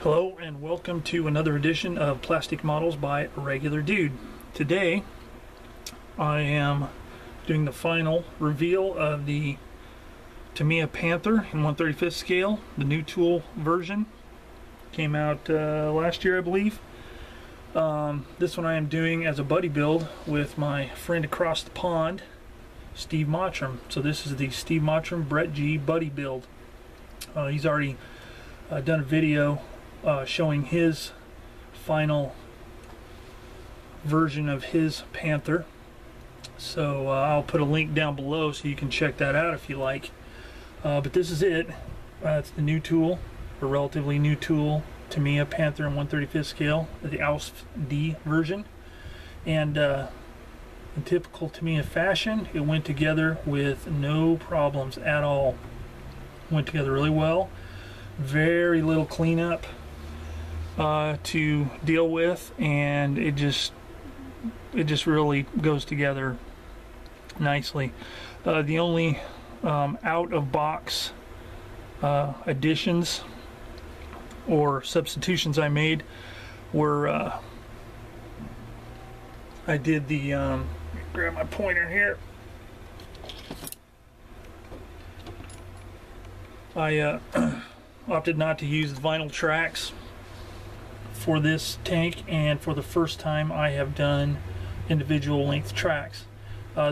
Hello and welcome to another edition of Plastic Models by Regular Dude. Today I am doing the final reveal of the Tamiya Panther in 1/35 scale, the new tool version. Came out last year, I believe. This one I am doing as a buddy build with my friend across the pond, Steve Mottram. So this is the Steve Mottram Brett G buddy build. He's already done a video showing his final version of his Panther. So I'll put a link down below so you can check that out if you like. But this is it. It's the new tool, a relatively new tool, Tamiya Panther in 1/35 scale, the AUSF D version. And in typical Tamiya fashion, it went together with no problems at all. Went together really well. Very little cleanup to deal with, and it just really goes together nicely. The only out of box additions or substitutions I made were I did the grab my pointer here. I opted not to use the vinyl tracks for this tank, and for the first time I have done individual length tracks.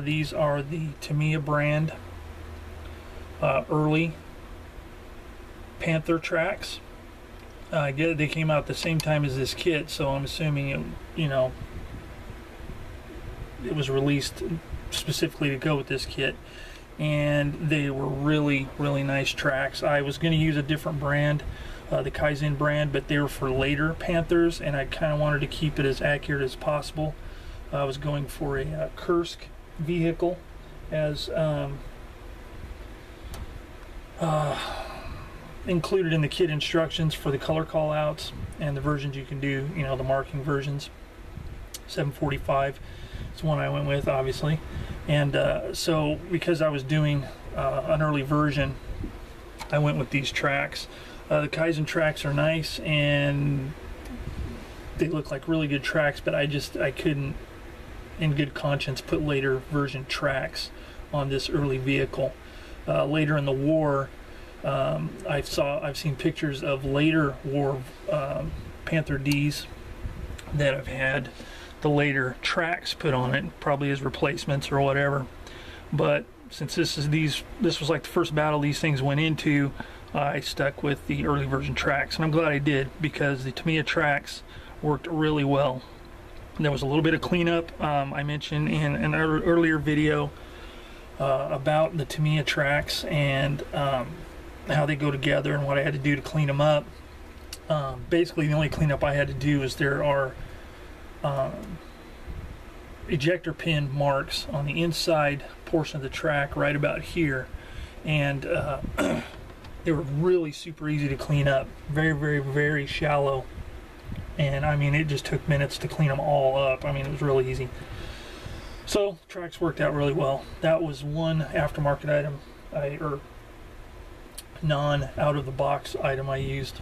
These are the Tamiya brand early Panther tracks. They came out at the same time as this kit, so I'm assuming it was released specifically to go with this kit. And they were really nice tracks. I was going to use a different brand, the Kaizen brand, but they were for later Panthers, and I kind of wanted to keep it as accurate as possible. I was going for a Kursk vehicle as included in the kit instructions for the color callouts and the versions you can do, the marking versions. 745 is one I went with, obviously. And so because I was doing an early version, I went with these tracks. The Kaizen tracks are nice and they look like really good tracks, but I couldn't in good conscience put later version tracks on this early vehicle. Later in the war, I've seen pictures of later war Panther Ds that have had the later tracks put on it, probably as replacements or whatever. But since this was like the first battle these things went into, I stuck with the early version tracks, and I'm glad I did, because the Tamiya tracks worked really well. There was a little bit of cleanup. I mentioned in an earlier video about the Tamiya tracks and how they go together and what I had to do to clean them up. Basically the only cleanup I had to do is there are ejector pin marks on the inside portion of the track right about here, and they were really super easy to clean up. Very shallow, and I mean, it just took minutes to clean them all up. I mean, it was really easy. So tracks worked out really well. That was one aftermarket item or non out of the box item I used.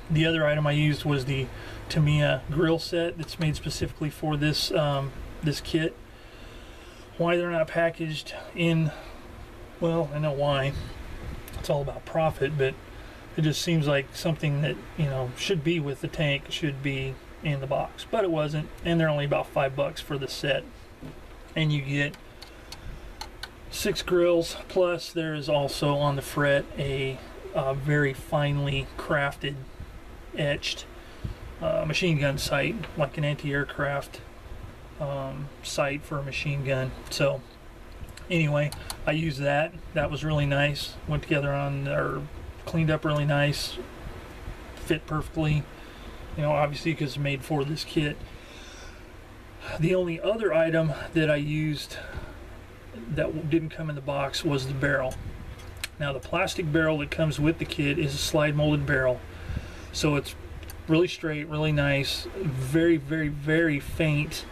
The other item I used was the Tamiya grill set that's made specifically for this this kit. Why they're not packaged in, well, I know why. It's all about profit, but it just seems like something that should be with the tank should be in the box, but it wasn't, and they're only about $5 for the set. And you get 6 grills, plus there is also on the fret a very finely crafted, etched machine gun sight, like an anti-aircraft sight for a machine gun. So anyway, I used that. That was really nice. Went together or cleaned up really nice. Fit perfectly. Obviously because it's made for this kit. The only other item that I used that didn't come in the box was the barrel. Now the plastic barrel that comes with the kit is a slide molded barrel. So it's really straight, really nice, very faint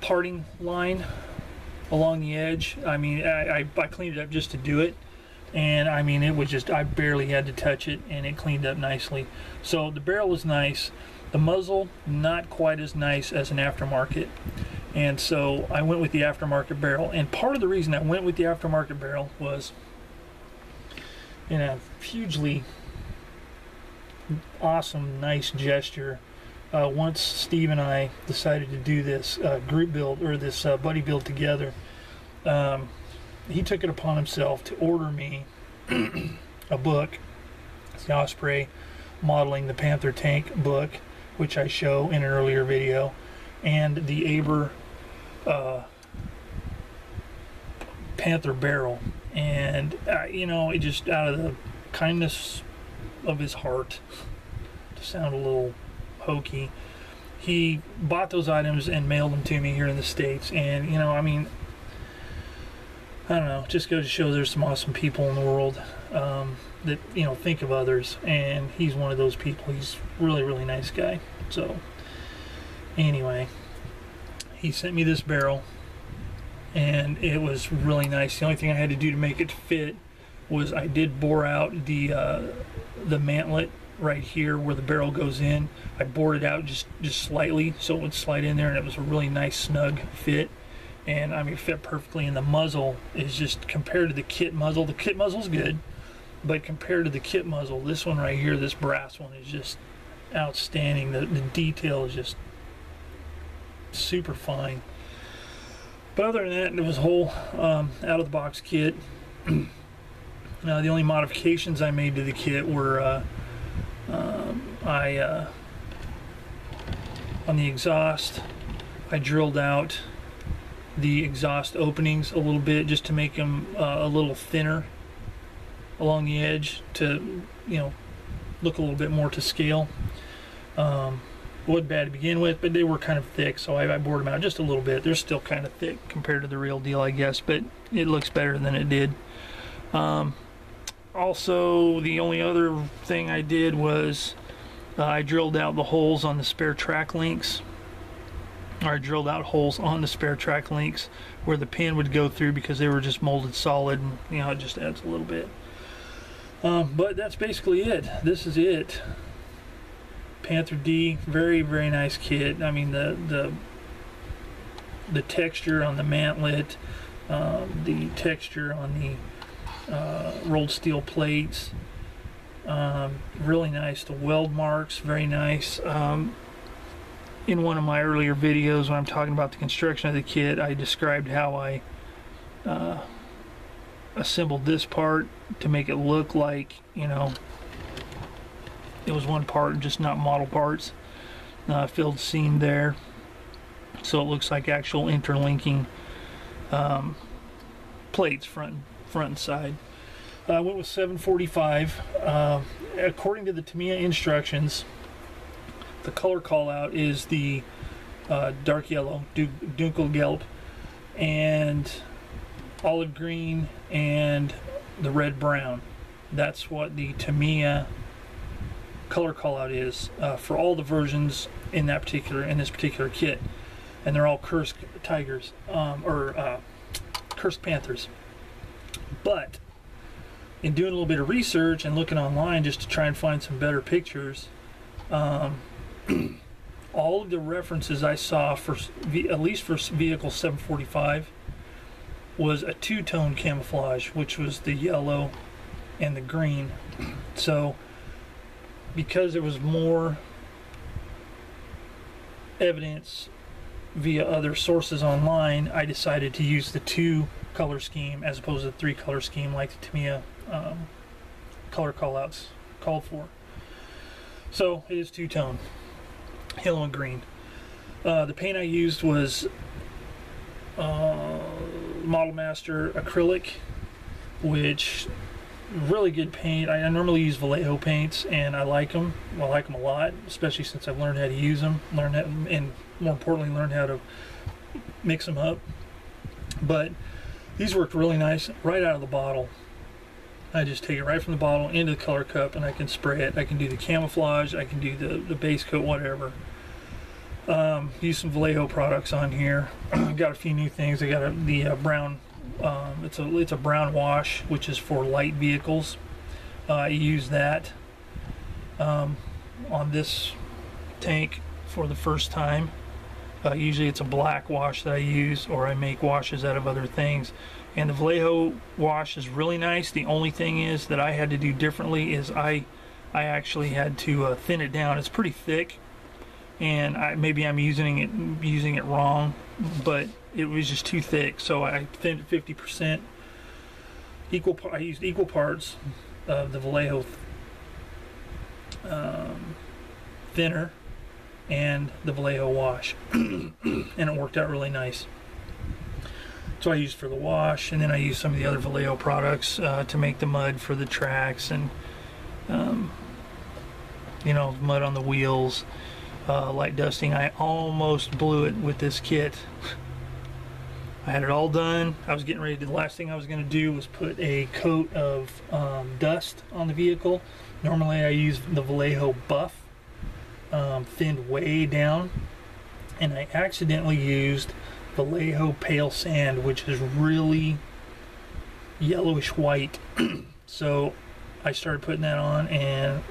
parting line along the edge. I mean, I cleaned it up just to do it, and I mean, it was just, I barely had to touch it and it cleaned up nicely. So the barrel is nice. The muzzle, not quite as nice as an aftermarket. And so I went with the aftermarket barrel. And part of the reason I went with the aftermarket barrel was, in a hugely awesome, nice gesture, once Steve and I decided to do this group build, or this buddy build together, he took it upon himself to order me a book. It's the Osprey Modeling the Panther Tank book, which I show in an earlier video, and the Aber Panther barrel. And you know, it just, out of the kindness of his heart, to sound a little hokey, he bought those items and mailed them to me here in the States. And you know, I mean, I don't know, just goes to show there's some awesome people in the world that, you know, think of others, and he's one of those people. He's really, really nice guy. So anyway, he sent me this barrel, and it was really nice. The only thing I had to do to make it fit was I did bore out the mantlet right here where the barrel goes in. I bored it out just slightly so it would slide in there, and it was a really nice snug fit. And I mean, it fit perfectly. And the muzzle is just, compared to the kit muzzle, the kit muzzle's good, but compared to the kit muzzle, this one right here, this brass one, is just outstanding. The detail is just super fine. But other than that, it was a whole out of the box kit. The only modifications I made to the kit were on the exhaust, I drilled out the exhaust openings a little bit just to make them a little thinner along the edge, to, you know, look a little bit more to scale. Wasn't bad to begin with, but they were kind of thick, so I bored them out just a little bit. They're still kind of thick compared to the real deal, I guess, but it looks better than it did. Also, the only other thing I did was I drilled out the holes on the spare track links. Or I drilled out holes on the spare track links where the pin would go through, because they were just molded solid, and you know, it just adds a little bit. But that's basically it. This is it. Panther D, very, very nice kit. I mean, the texture on the mantlet, the texture on the rolled steel plates, really nice. The weld marks, very nice. In one of my earlier videos, when I'm talking about the construction of the kit, I described how I assembled this part to make it look like, you know, it was one part and just not model parts. Filled seam there, so it looks like actual interlinking plates, front and side. I went with 745. According to the Tamiya instructions, the color call out is the dark yellow, Dunkelgelb, and olive green, and the red brown. That's what the Tamiya color call out is for all the versions in this particular kit, and they're all Kursk Tigers, or Kursk Panthers. But in doing a little bit of research and looking online just to try and find some better pictures, all of the references I saw for at least for vehicle 745 was a two-tone camouflage, which was the yellow and the green. So because there was more evidence via other sources online, I decided to use the two color scheme as opposed to the three color scheme like the Tamiya color callouts called for. So it is two-tone, yellow and green. The paint I used was Model Master acrylic, which really good paint. I normally use Vallejo paints, and I like them. I like them a lot, especially since I've learned how to use them, and more importantly, learned how to mix them up. But these worked really nice right out of the bottle. I just take it right from the bottle into the color cup, and I can spray it. I can do the camouflage, I can do the base coat, whatever. Use some Vallejo products on here. Got a few new things. I got the brown it's a brown wash, which is for light vehicles. I use that on this tank for the first time. Usually it's a black wash that I use, or I make washes out of other things. And the Vallejo wash is really nice. The only thing is that I had to do differently is I actually had to thin it down. It's pretty thick, and maybe I'm using it wrong, but it was just too thick. So I thinned it 50%. I used equal parts of the Vallejo thinner and the Vallejo wash, and it worked out really nice. So I used for the wash, and then I used some of the other Vallejo products to make the mud for the tracks, and you know, mud on the wheels, light dusting. I almost blew it with this kit. I had it all done. I was getting ready to, the last thing I was going to do was put a coat of dust on the vehicle. Normally I use the Vallejo Buff, thinned way down, and I accidentally used Vallejo Pale Sand, which is really yellowish white. So I started putting that on, and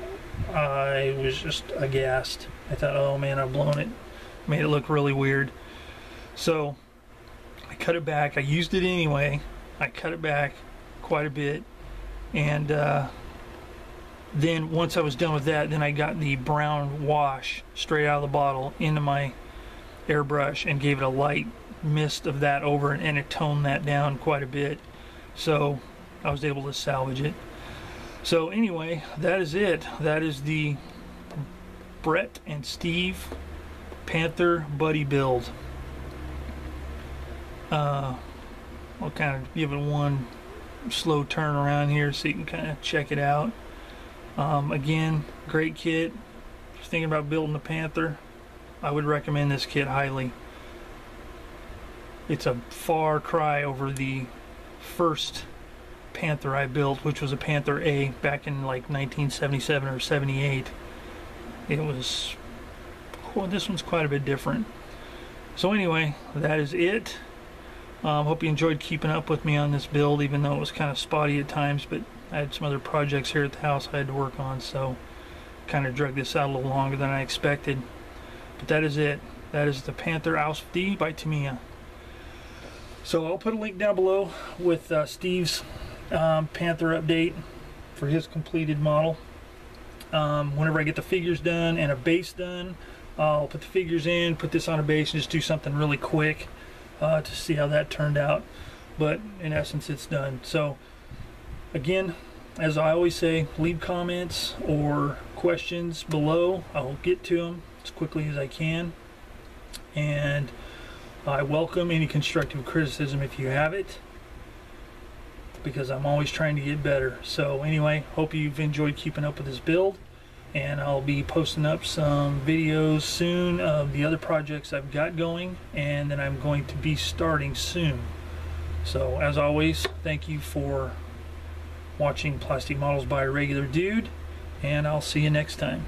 I was just aghast. I thought, oh man, I've blown it. Made it look really weird. So I cut it back. I used it anyway. I cut it back quite a bit, and then once I was done with that, then I got the brown wash straight out of the bottle into my airbrush and gave it a light mist of that over, and it toned that down quite a bit. So I was able to salvage it. So anyway, that is it. That is the Brett and Steve Panther Buddy build. I'll kind of give it one slow turn around here so you can kind of check it out. Again, great kit. If you're thinking about building the Panther, I would recommend this kit highly. It's a far cry over the first Panther I built, which was a Panther A back in like 1977 or 78. It was, well, this one's quite a bit different. So anyway, that is it. Hope you enjoyed keeping up with me on this build, even though it was kind of spotty at times, but I had some other projects here at the house I had to work on, so kind of drug this out a little longer than I expected. But that is it. That is the Panther Aus D by Tamiya. So I'll put a link down below with Steve's Panther update for his completed model. Whenever I get the figures done and a base done, I'll put the figures in, put this on a base, and just do something really quick to see how that turned out. But in essence, it's done. So again, as I always say, leave comments or questions below. I'll get to them as quickly as I can, and I welcome any constructive criticism if you have it, because I'm always trying to get better. So anyway, hope you've enjoyed keeping up with this build, and I'll be posting up some videos soon of the other projects I've got going, and then I'm going to be starting soon. So as always, thank you for watching Plastic Models by a Regular Dude, and I'll see you next time.